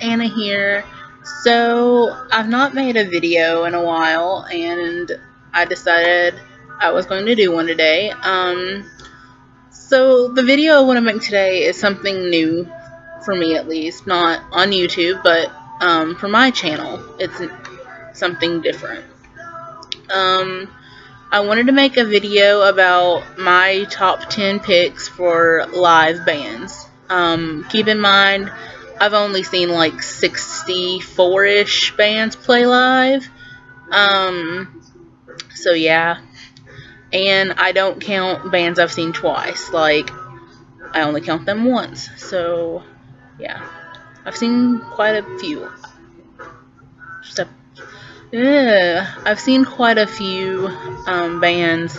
Anna here. So, I've not made a video in a while, and I decided I was going to do one today. So the video I want to make today is something new, for me at least, not on YouTube, but for my channel, it's something different. I wanted to make a video about my top 10 picks for live bands. Keep in mind, I've only seen like 64-ish bands play live. So yeah. And I don't count bands I've seen twice. Like, I only count them once. So, yeah. I've seen quite a few. I've seen quite a few bands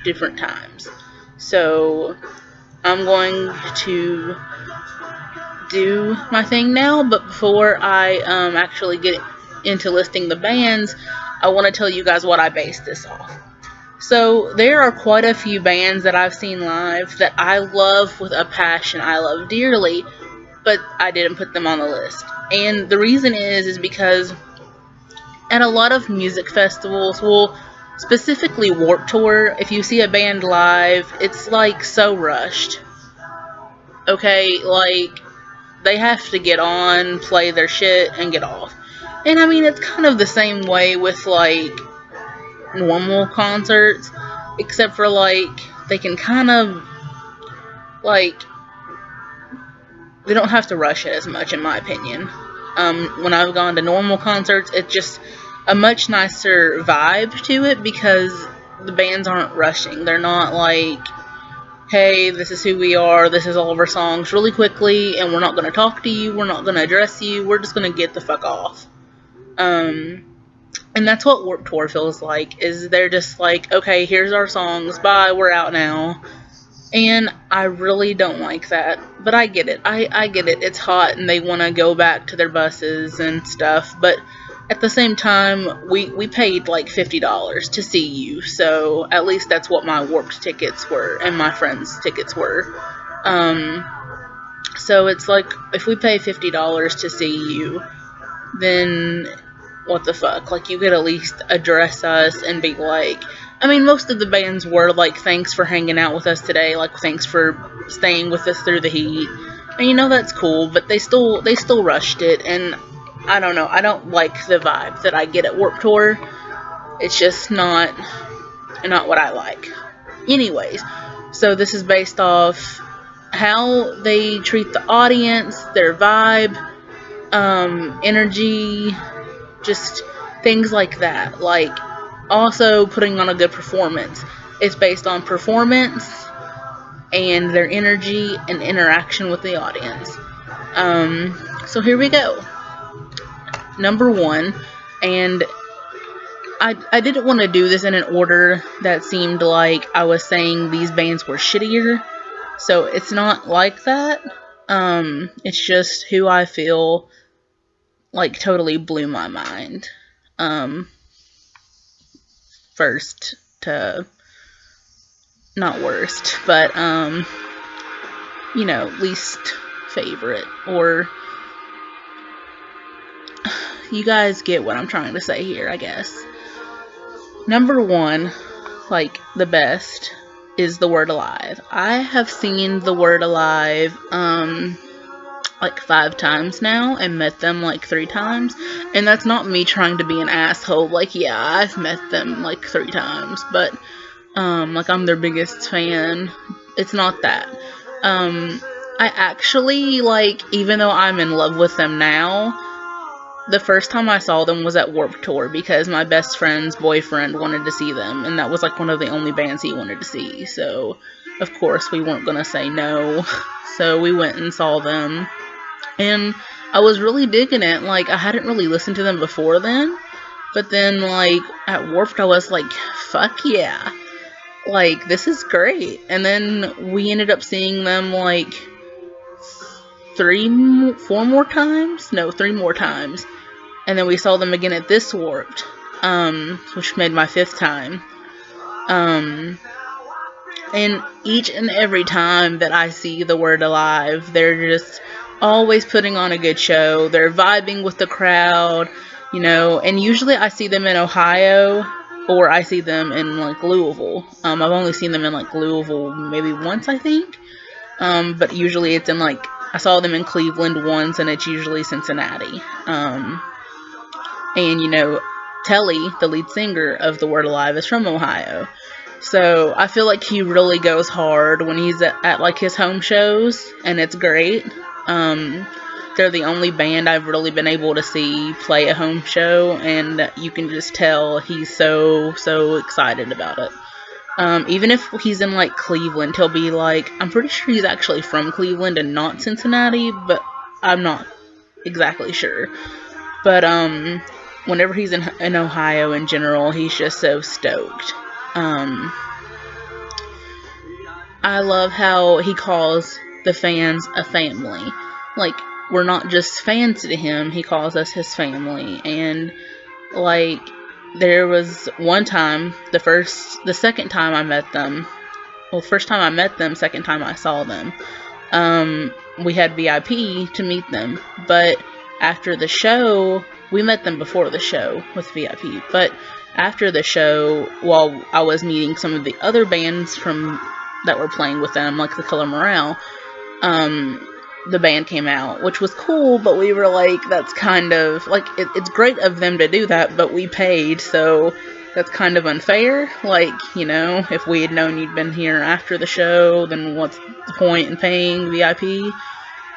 different times. So, I'm going to do my thing now, but before I actually get into listing the bands, I want to tell you guys what I based this off. So, there are quite a few bands that I've seen live that I love with a passion, I love dearly, but I didn't put them on the list. And the reason is because at a lot of music festivals, well, specifically Warped Tour, if you see a band live, it's like so rushed. Okay, like, they have to get on, play their shit, and get off. And I mean, it's kind of the same way with, like, normal concerts, except for, like, they can kind of, like, they don't have to rush it as much, in my opinion. When I've gone to normal concerts, it's just a much nicer vibe to it because the bands aren't rushing. They're not like, hey, this is who we are, this is all of our songs really quickly, and we're not going to talk to you, we're not going to address you, we're just going to get the fuck off. And that's what Warped Tour feels like, is they're just like, okay, here's our songs, bye, we're out now. And I really don't like that, but I get it. I get it. It's hot and they want to go back to their buses and stuff, but at the same time, we paid like $50 to see you, so at least that's what my Warped tickets were and my friends' tickets were. So it's like, if we pay $50 to see you, then what the fuck? Like, you could at least address us and be like, I mean, most of the bands were like, thanks for hanging out with us today, like, thanks for staying with us through the heat, and you know, that's cool, but they still rushed it, and I don't know, I don't like the vibe that I get at Warped Tour. It's just not what I like. Anyways, so this is based off how they treat the audience, their vibe, energy, just things like that. Like, also putting on a good performance. It's based on performance and their energy and interaction with the audience. So here we go. Number 1, and I didn't want to do this in an order that seemed like I was saying these bands were shittier, so it's not like that. It's just who I feel like totally blew my mind. First to, not worst, but, you know, least favorite, or you guys get what I'm trying to say here, I guess. Number 1, like, the best, is The Word Alive. I have seen The Word Alive, like 5 times now, and met them like 3 times, and that's not me trying to be an asshole, like, yeah, I've met them like 3 times, but, like, I'm their biggest fan. It's not that. I actually, like, even though I'm in love with them now, the first time I saw them was at Warped Tour because my best friend's boyfriend wanted to see them, and that was like one of the only bands he wanted to see, so of course we weren't gonna say no. So we went and saw them, and I was really digging it. Like, I hadn't really listened to them before then, but then, like, at Warped I was like, fuck yeah, like, this is great. And then we ended up seeing them like 3 more times, and then we saw them again at this Warped, which made my 5th time. And each and every time that I see The Word Alive, they're just always putting on a good show. They're vibing with the crowd, you know, and usually I see them in Ohio or I see them in like Louisville. I've only seen them in like Louisville maybe once, I think. But usually it's in like, I saw them in Cleveland once, and it's usually Cincinnati. And you know, Telly, the lead singer of The Word Alive, is from Ohio. So I feel like he really goes hard when he's at like his home shows, and it's great. They're the only band I've really been able to see play a home show, and you can just tell he's so excited about it. Even if he's in like Cleveland, he'll be like, I'm pretty sure he's actually from Cleveland and not Cincinnati, but I'm not exactly sure. But whenever he's in Ohio in general, he's just so stoked. I love how he calls the fans a family. Like, we're not just fans to him, he calls us his family. And like, there was one time, the second time I met them, well, first time I met them, second time I saw them, we had VIP to meet them, but after the show, we met them before the show with VIP, but after the show, while I was meeting some of the other bands that were playing with them, like the Color Morale, the band came out, which was cool, but we were like, that's kind of, like, it's great of them to do that, but we paid, so that's kind of unfair. Like, you know, if we had known you'd been here after the show, then what's the point in paying VIP?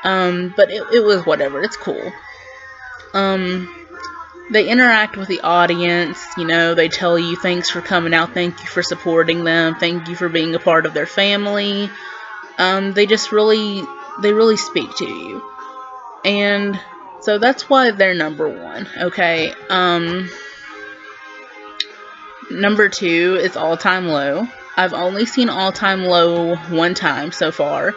But it was whatever, it's cool. They interact with the audience, you know, they tell you thanks for coming out, thank you for supporting them, thank you for being a part of their family. They just really speak to you. And so that's why they're number one, okay? Number two is All Time Low. I've only seen All Time Low one time so far.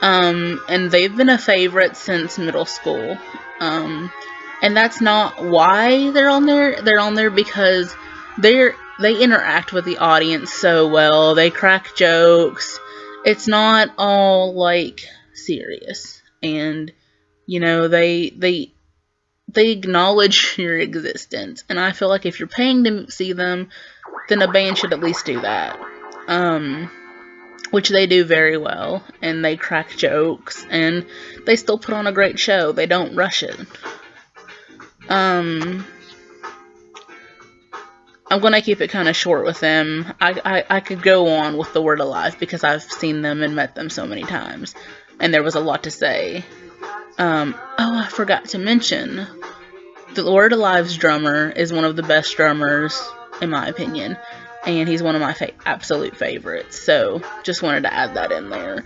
And they've been a favorite since middle school. And that's not why they're on there. They're on there because they interact with the audience so well. They crack jokes. It's not all like serious, and you know, they acknowledge your existence. And I feel like if you're paying to see them, then a band should at least do that. Which they do very well, and they crack jokes, and they still put on a great show. They don't rush it. I'm gonna keep it kind of short with them. I could go on with The Word Alive because I've seen them and met them so many times, and there was a lot to say. Oh, I forgot to mention, The Word Alive's drummer is one of the best drummers, in my opinion, and he's one of my absolute favorites, so just wanted to add that in there.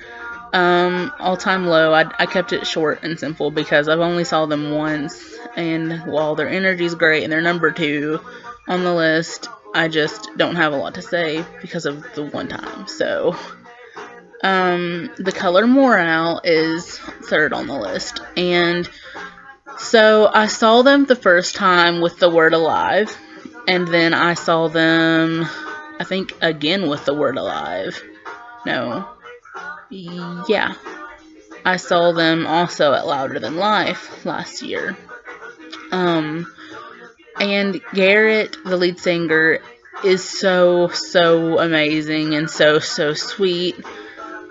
All Time Low, I kept it short and simple because I've only saw them once, and while their energy's great and they're number two on the list, I just don't have a lot to say because of the one time. So the Color Morale is third on the list, and so I saw them the first time with The Word Alive, and then I saw them, I think, again with The Word Alive. Yeah, I saw them also at Louder Than Life last year. And Garrett, the lead singer, is so amazing and so sweet,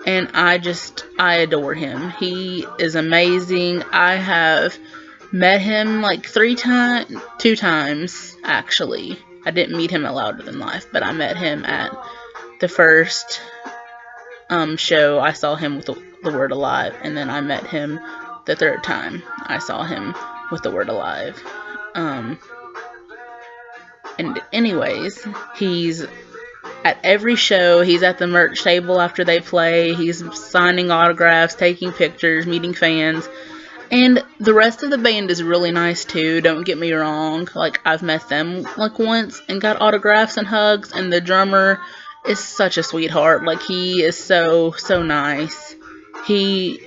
and I adore him. He is amazing. I have met him like two times actually. I didn't meet him at Louder Than Life, but I met him at the first show. I saw him with the Word Alive, and then I met him the third time I saw him with The Word Alive. And anyways, he's at every show. He's at the merch table after they play. He's signing autographs, taking pictures, meeting fans. And the rest of the band is really nice too, don't get me wrong. Like, I've met them like once and got autographs and hugs, and the drummer is such a sweetheart. Like, he is so nice. He's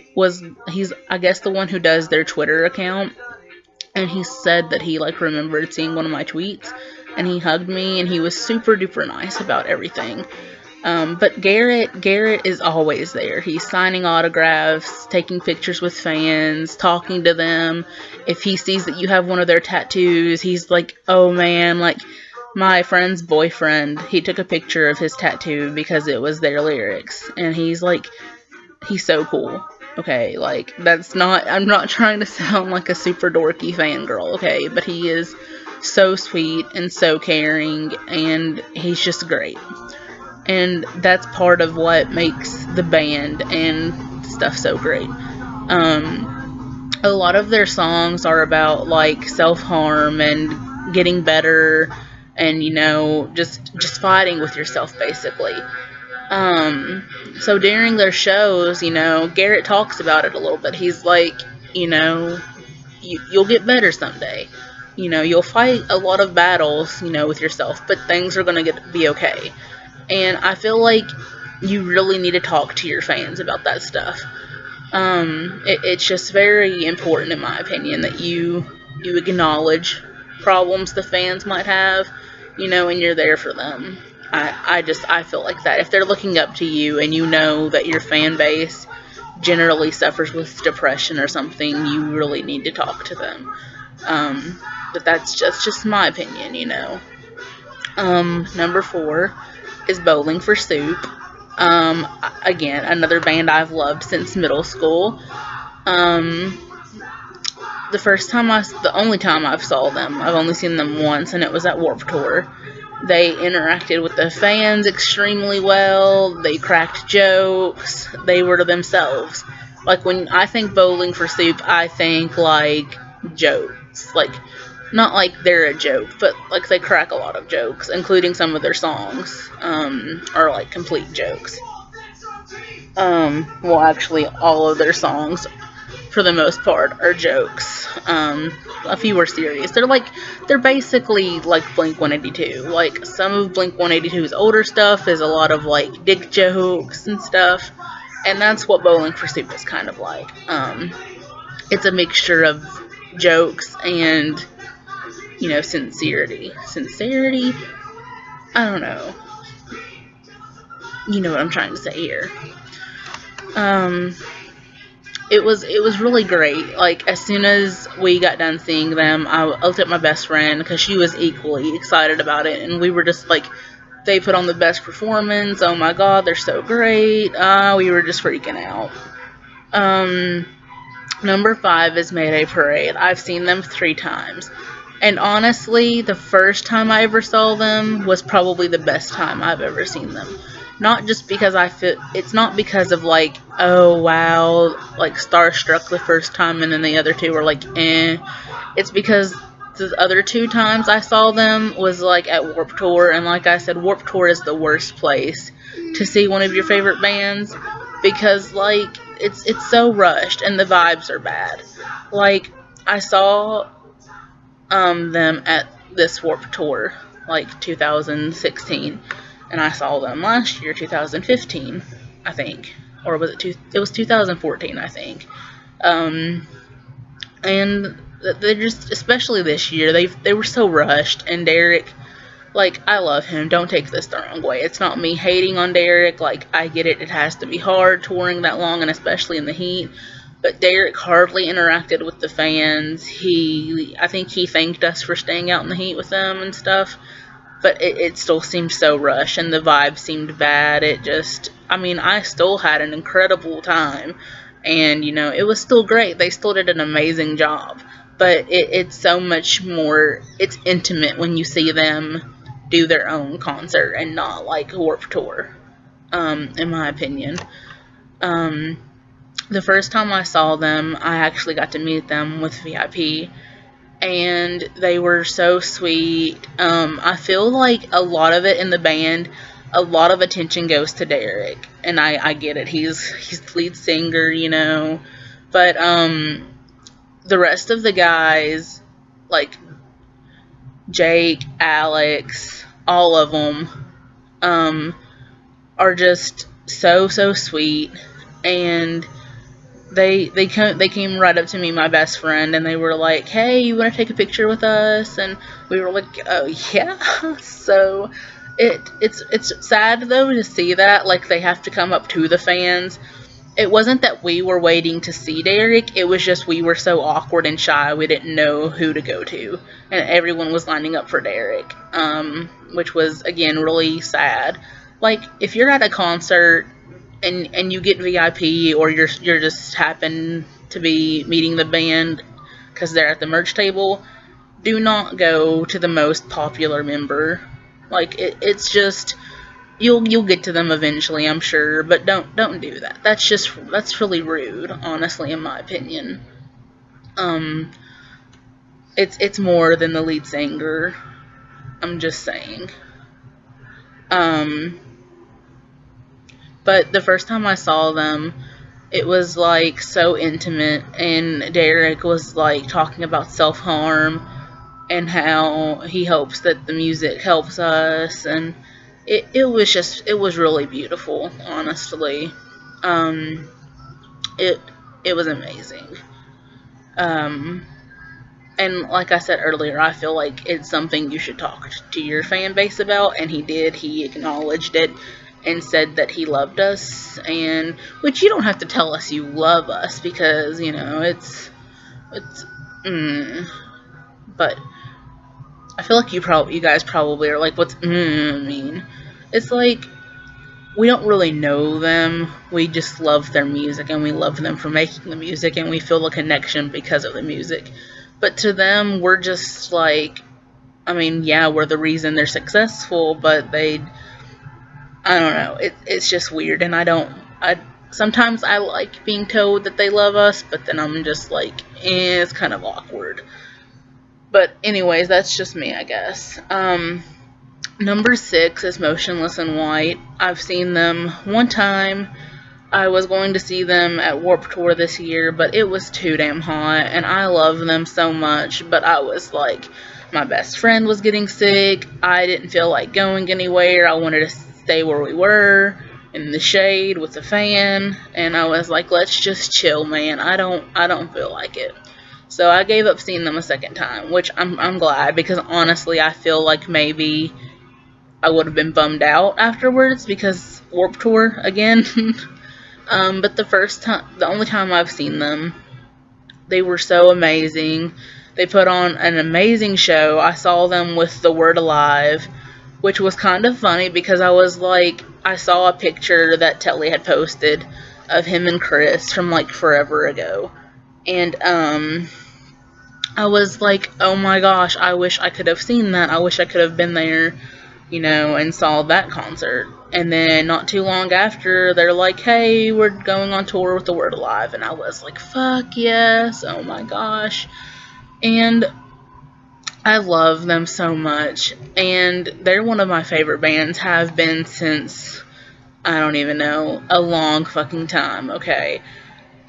I guess the one who does their Twitter account, and he said that he like remembered seeing one of my tweets, and he hugged me, and he was super duper nice about everything. But Garrett is always there. He's signing autographs, taking pictures with fans, talking to them. If he sees that you have one of their tattoos, he's like, oh man, like my friend's boyfriend, he took a picture of his tattoo because it was their lyrics. And he's like, he's so cool. Okay, like, I'm not trying to sound like a super dorky fangirl, okay? But he is so sweet and so caring, and he's just great. And that's part of what makes the band and stuff so great. A lot of their songs are about, like, self-harm and getting better and, you know, just fighting with yourself, basically. So during their shows, you know, Garrett talks about it a little bit. He's like, you know, you'll get better someday. You know, you'll fight a lot of battles, you know, with yourself, but things are going to be okay. And I feel like you really need to talk to your fans about that stuff. It's just very important, in my opinion, that you acknowledge problems the fans might have, you know, and you're there for them. I feel like that. If they're looking up to you and you know that your fan base generally suffers with depression or something, you really need to talk to them. But that's just my opinion, you know. Number 4 is Bowling for Soup. Again, another band I've loved since middle school. The only time I've saw them, I've only seen them once, and it was at Warped Tour. They interacted with the fans extremely well. They cracked jokes. They were to themselves. Like, when I think Bowling for Soup, I think, like, jokes. Like, not like they're a joke, but, like, they crack a lot of jokes, including some of their songs, are, like, complete jokes. Well, actually, all of their songs, for the most part, are jokes. A few are serious. They're basically like Blink-182. Like, some of Blink-182's older stuff is a lot of, like, dick jokes and stuff, and that's what Bowling for Soup is kind of like. It's a mixture of jokes and, you know, sincerity. Sincerity? I don't know. You know what I'm trying to say here. It was really great. Like, as soon as we got done seeing them, I looked at my best friend, because she was equally excited about it, and we were just like, they put on the best performance, oh my god, they're so great. We were just freaking out. Number 5 is Mayday Parade. I've seen them 3 times. And honestly, the first time I ever saw them was probably the best time I've ever seen them. Not just because it's not because of, like, oh wow, like, starstruck the first time and then the other 2 were like, eh. It's because the other 2 times I saw them was, like, at Warped Tour, and like I said, Warped Tour is the worst place to see one of your favorite bands, because, like, it's so rushed and the vibes are bad. Like, I saw them at this Warped Tour, like, 2016. And I saw them last year, 2015, I think. Or was it it was 2014, I think. And they just, especially this year, they were so rushed. And Derek, like, I love him. Don't take this the wrong way. It's not me hating on Derek. Like, I get it. It has to be hard touring that long, and especially in the heat. But Derek hardly interacted with the fans. I think he thanked us for staying out in the heat with them and stuff. But it still seemed so rushed, and the vibe seemed bad. I still had an incredible time, and, you know, it was still great. They still did an amazing job, but it's so much more, it's intimate when you see them do their own concert and not, like, Warped Tour, in my opinion. The first time I saw them, I actually got to meet them with VIP, and they were so sweet. I feel like a lot of it in the band, a lot of attention goes to Derek, and I get it. He's the lead singer, you know, but the rest of the guys, like Jake, Alex, all of them, are just so sweet, and They came right up to me, my best friend, and they were like, hey, you want to take a picture with us? And we were like, oh, yeah. So It's sad though to see that, like, they have to come up to the fans. It wasn't that we were waiting to see Derek, it was just we were so awkward and shy we didn't know who to go to, and everyone was lining up for Derek, which was, again, really sad. Like, if you're at a concert and you get VIP, or you're just happen to be meeting the band because they're at the merch table, do not go to the most popular member. Like, it's just, you'll get to them eventually, I'm sure, but don't do that. That's really rude, honestly, in my opinion. It's more than the lead singer. I'm just saying. But the first time I saw them, it was like so intimate, and Derek was like talking about self-harm and how he hopes that the music helps us, and it was really beautiful, honestly. It was amazing. And like I said earlier, I feel like it's something you should talk to your fan base about, and he did. He acknowledged it and said that he loved us, and which you don't have to tell us you love us, because, you know, but I feel like you guys probably are like, what's mean? It's like, we don't really know them, we just love their music, and we love them for making the music, and we feel a connection because of the music. But to them, we're just like, I mean, yeah, we're the reason they're successful, but I don't know, it's just weird, and sometimes I like being told that they love us, but then I'm just like, it's kind of awkward. But anyways, that's just me, I guess. Number 6 is Motionless in White. I've seen them one time. I was going to see them at Warped Tour this year, but it was too damn hot, and I love them so much, but I was like, my best friend was getting sick, I didn't feel like going anywhere, I wanted to stay where we were, in the shade with the fan, and I was like, let's just chill, man, I don't feel like it. So I gave up seeing them a second time, which I'm glad, because honestly, I feel like maybe I would have been bummed out afterwards, because Warped Tour again. But the only time I've seen them, they were so amazing. They put on an amazing show. I saw them with The Word Alive, which was kind of funny, because I was like, I saw a picture that Telly had posted of him and Chris from like forever ago. And, I was like, oh my gosh, I wish I could have seen that. I wish I could have been there, you know, and saw that concert. And then not too long after, they're like, hey, we're going on tour with The Word Alive. And I was like, fuck yes, oh my gosh. And I love them so much. And they're one of my favorite bands, have been since, I don't even know, a long fucking time, okay?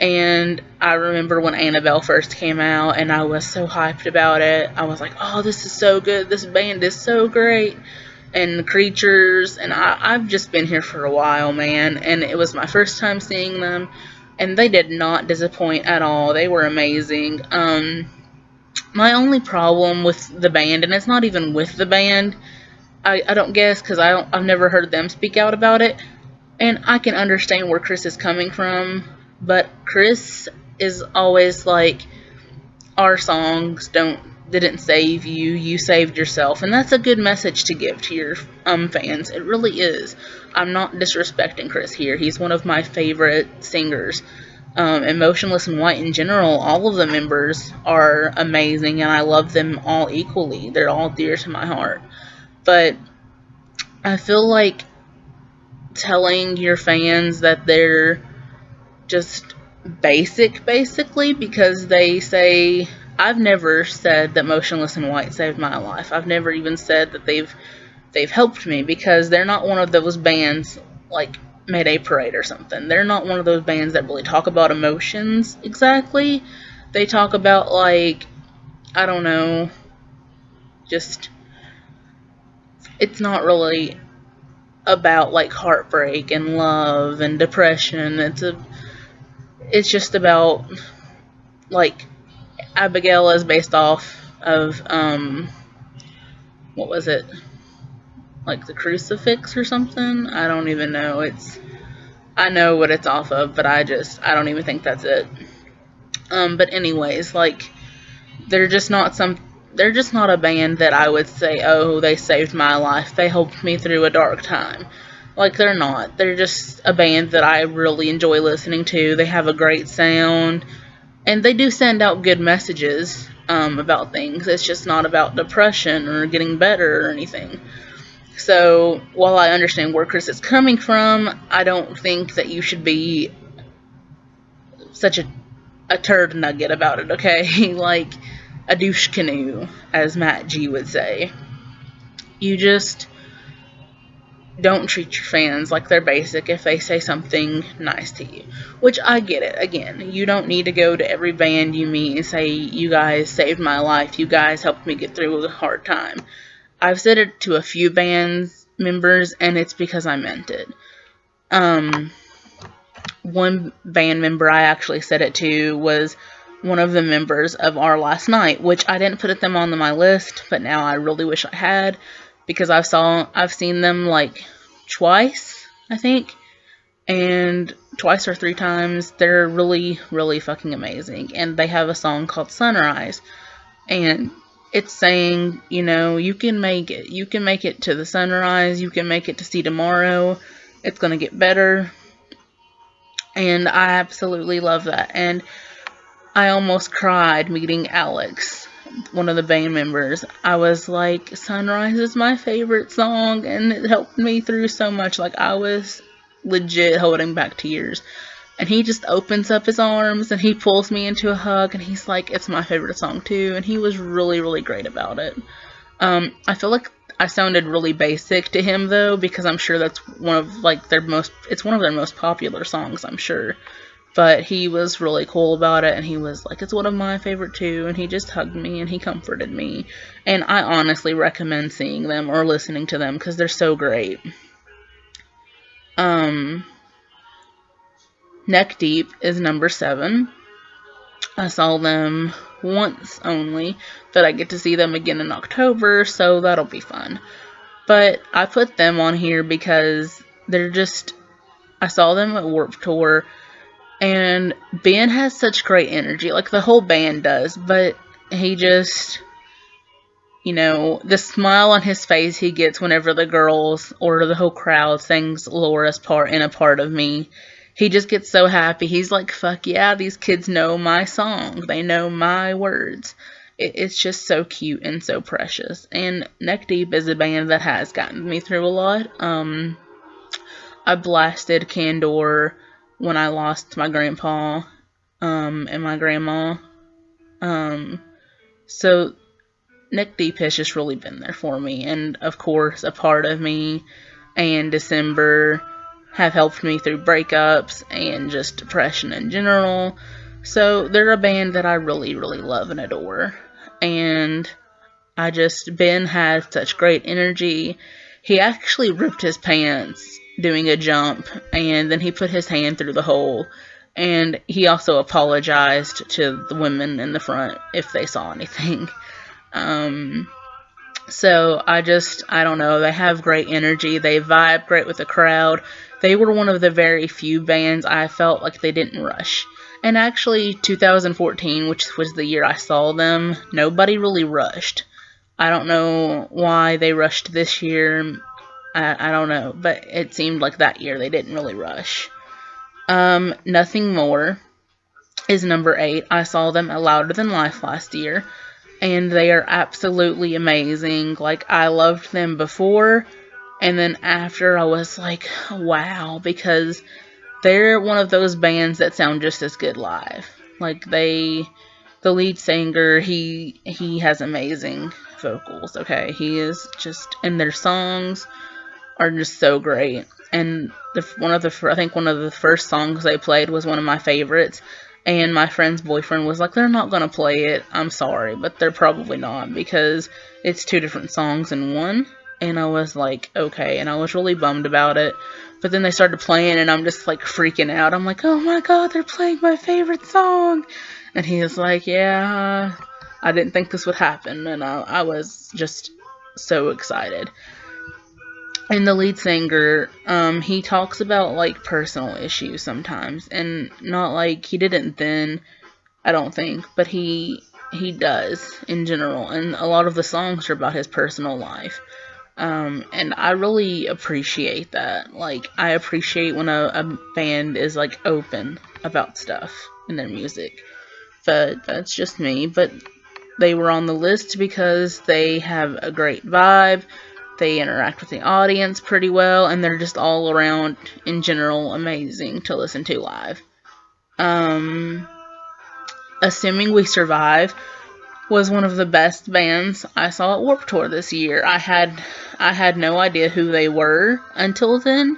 And I remember when Annabelle first came out, and I was so hyped about it. I was like, oh, this is so good, this band is so great. And the Creatures, and I've just been here for a while, man, and it was my first time seeing them, and they did not disappoint at all. They were amazing. My only problem with the band, and it's not even with the band, I don't guess, because I've never heard them speak out about it, and I can understand where Chris is coming from, but Chris is always like, our songs didn't save you, you saved yourself. And that's a good message to give to your fans. It really is. I'm not disrespecting Chris here. He's one of my favorite singers. And Motionless in White in general, all of the members are amazing, and I love them all equally. They're all dear to my heart. But I feel like telling your fans that they're just basically, because they say, I've never said that Motionless in White saved my life. I've never even said that they've helped me, because they're not one of those bands like Mayday Parade or something. They're not one of those bands that really talk about emotions exactly. They talk about, like, I don't know, just, it's not really about like heartbreak and love and depression. It's just about, like, Abigail is based off of, what was it? like the crucifix or something. I don't even know. I know what it's off of, but I don't even think that's it. But anyways, like, they're just not a band that I would say, oh, they saved my life, they helped me through a dark time. Like, they're not. They're just a band that I really enjoy listening to. They have a great sound, and they do send out good messages about things. It's just not about depression or getting better or anything. So, while I understand where Chris is coming from, I don't think that you should be such a turd nugget about it, okay? Like a douche canoe, as Matt G would say. You just don't treat your fans like they're basic if they say something nice to you. Which, I get it. Again, you don't need to go to every band you meet and say, you guys saved my life, you guys helped me get through a hard time. I've said it to a few bands members, and it's because I meant it. One band member I actually said it to was one of the members of Our Last Night, which I didn't put them on my list, but now I really wish I had, because I've seen them like twice, I think, and twice or three times. They're really, really fucking amazing, and they have a song called Sunrise, and it's saying, you know, you can make it. You can make it to the sunrise. You can make it to see tomorrow. It's going to get better. And I absolutely love that. And I almost cried meeting Alex, one of the band members. I was like, Sunrise is my favorite song, and it helped me through so much. Like, I was legit holding back tears. And he just opens up his arms, and he pulls me into a hug, and he's like, it's my favorite song too. And he was really, really great about it. I feel like I sounded really basic to him, though, because I'm sure that's one of, like, it's one of their most popular songs, I'm sure. But he was really cool about it, and he was like, it's one of my favorite too, and he just hugged me, and he comforted me. And I honestly recommend seeing them or listening to them, because they're so great. Neck Deep is number 7. I saw them once only, but I get to see them again in October, so that'll be fun. But I put them on here because I saw them at Warped Tour, and Ben has such great energy, like the whole band does, but he just, you know, the smile on his face he gets whenever the girls or the whole crowd sings Laura's part in A Part of Me. He just gets so happy. He's like, fuck yeah, these kids know my song. They know my words. It's just so cute and so precious. And Neck Deep is a band that has gotten me through a lot. I blasted Candor when I lost my grandpa and my grandma. So Neck Deep has just really been there for me. And, of course, A Part of Me and December have helped me through breakups and just depression in general. So they're a band that I really, really love and adore. And Ben has such great energy. He actually ripped his pants doing a jump, and then he put his hand through the hole. And he also apologized to the women in the front if they saw anything. So I don't know, they have great energy, they vibe great with the crowd. They were one of the very few bands I felt like they didn't rush. And actually, 2014, which was the year I saw them, nobody really rushed. I don't know why they rushed this year, I don't know, but it seemed like that year they didn't really rush. Nothing More is number 8. I saw them at Louder Than Life last year, and they are absolutely amazing. Like, I loved them before, and then after I was like, wow, because they're one of those bands that sound just as good live. Like, the lead singer, he has amazing vocals, okay? He is just, and their songs are just so great. And I think one of the first songs they played was one of my favorites. And my friend's boyfriend was like, they're not going to play it. I'm sorry, but they're probably not, because it's 2 different songs in one. And I was like, okay. And I was really bummed about it. But then they started playing, and I'm just like freaking out. I'm like, oh my god, they're playing my favorite song. And he was like, yeah, I didn't think this would happen. And I was just so excited. And the lead singer, he talks about like personal issues sometimes, and not like he didn't then, I don't think, but he does in general, and a lot of the songs are about his personal life. And I really appreciate that. Like, I appreciate when a band is like open about stuff in their music. But that's just me. But they were on the list because they have a great vibe. They interact with the audience pretty well, and they're just all around, in general, amazing to listen to live. Assuming We Survive was one of the best bands I saw at Warped Tour this year. I had no idea who they were until then.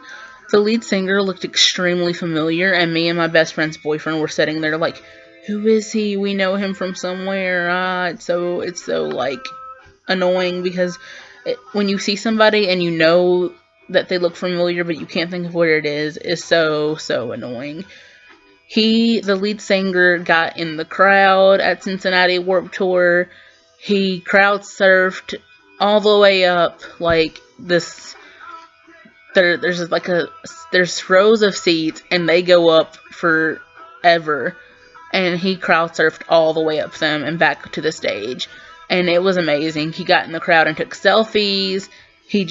The lead singer looked extremely familiar, and me and my best friend's boyfriend were sitting there like, who is he? We know him from somewhere. It's so like annoying because when you see somebody and you know that they look familiar but you can't think of where it is so annoying. The lead singer, got in the crowd at Cincinnati Warped Tour. He crowd surfed all the way up, like this. There's rows of seats and they go up forever, and he crowd surfed all the way up them and back to the stage, and it was amazing. He got in the crowd and took selfies. He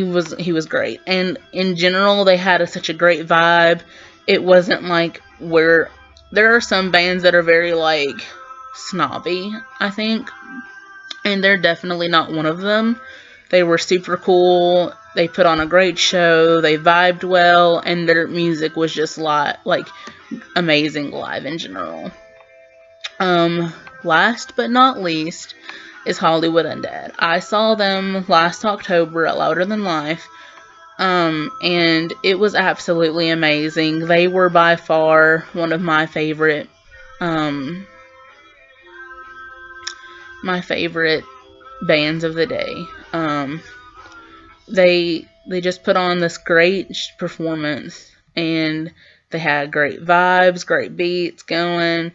was great, and in general they had such a great vibe. It wasn't like where there are some bands that are very like snobby, I think, and they're definitely not one of them. They were super cool. They put on a great show. They vibed well, and their music was just like amazing live in general. Last but not least is Hollywood Undead. I saw them last October at Louder Than Life. And it was absolutely amazing. They were by far one of my favorite bands of the day. They just put on this great performance, and they had great vibes, great beats going.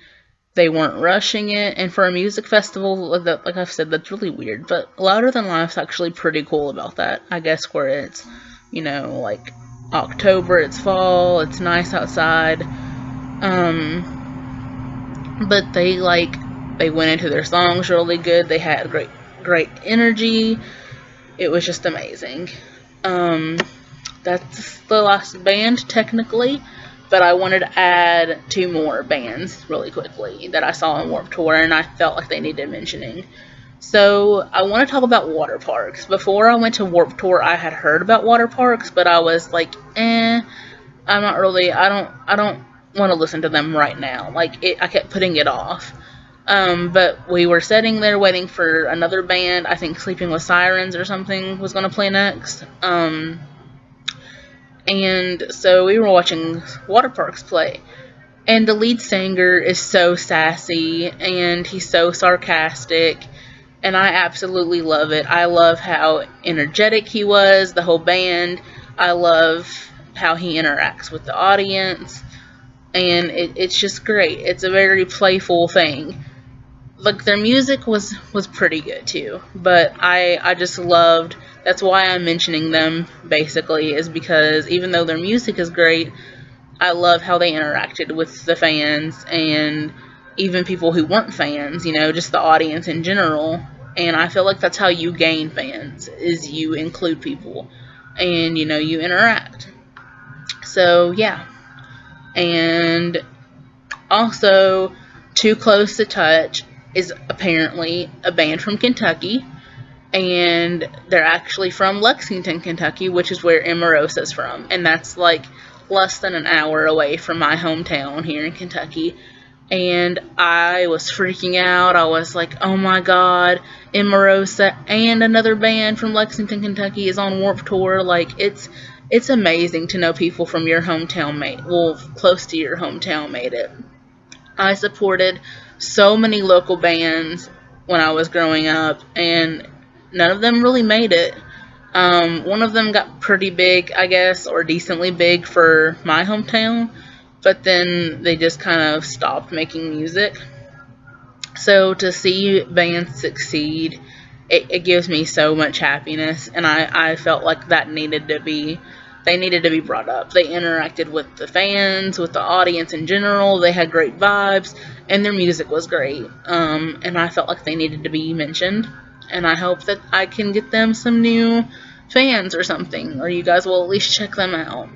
They weren't rushing it, and for a music festival, like I've said, that's really weird, but Louder Than Life's actually pretty cool about that. I guess where it's, like October, it's fall, it's nice outside. But they went into their songs really good. They had great energy. It was just amazing. That's the last band technically, but I wanted to add 2 more bands really quickly that I saw on Warped Tour, and I felt like they needed mentioning. So I want to talk about Waterparks. Before I went to Warped Tour, I had heard about Waterparks, but I was like, I'm not really, I don't want to listen to them right now. I kept putting it off. But we were sitting there waiting for another band. I think Sleeping with Sirens or something was going to play next. And so we were watching Waterparks play. And the lead singer is so sassy, and he's so sarcastic, and I absolutely love it. I love how energetic he was, the whole band. I love how he interacts with the audience, and it's just great. It's a very playful thing. Like, their music was pretty good too, but I just loved, that's why I'm mentioning them basically, is because even though their music is great, I love how they interacted with the fans and even people who weren't fans, just the audience in general. And I feel like that's how you gain fans, is you include people and, you interact. So, yeah. And also, Too Close to Touch is apparently a band from Kentucky, and they're actually from Lexington, Kentucky, which is where Emarosa's from, and that's like less than an hour away from my hometown here in Kentucky. And I was freaking out. I was like, oh my god, Emarosa and another band from Lexington, Kentucky is on Warped Tour. Like, it's amazing to know people from your hometown close to your hometown made it. I supported so many local bands when I was growing up, and none of them really made it. One of them got pretty big, I guess, or decently big for my hometown, but then they just kind of stopped making music. So to see bands succeed it gives me so much happiness, and I felt like that they needed to be brought up. They interacted with the fans, with the audience in general. They had great vibes, and their music was great. And I felt like they needed to be mentioned. And I hope that I can get them some new fans or something, or you guys will at least check them out.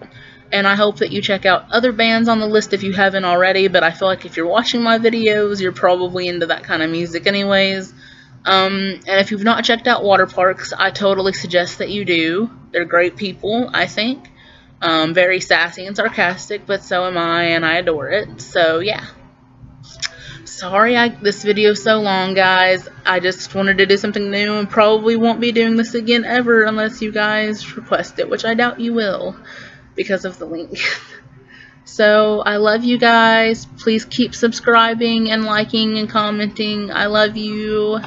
And I hope that you check out other bands on the list if you haven't already, but I feel like if you're watching my videos, you're probably into that kind of music anyways. And if you've not checked out Waterparks, I totally suggest that you do. They're great people, I think. Very sassy and sarcastic, but so am I, and I adore it. So, yeah. Sorry this video's so long, guys. I just wanted to do something new and probably won't be doing this again ever unless you guys request it, which I doubt you will because of the link. So, I love you guys. Please keep subscribing and liking and commenting. I love you.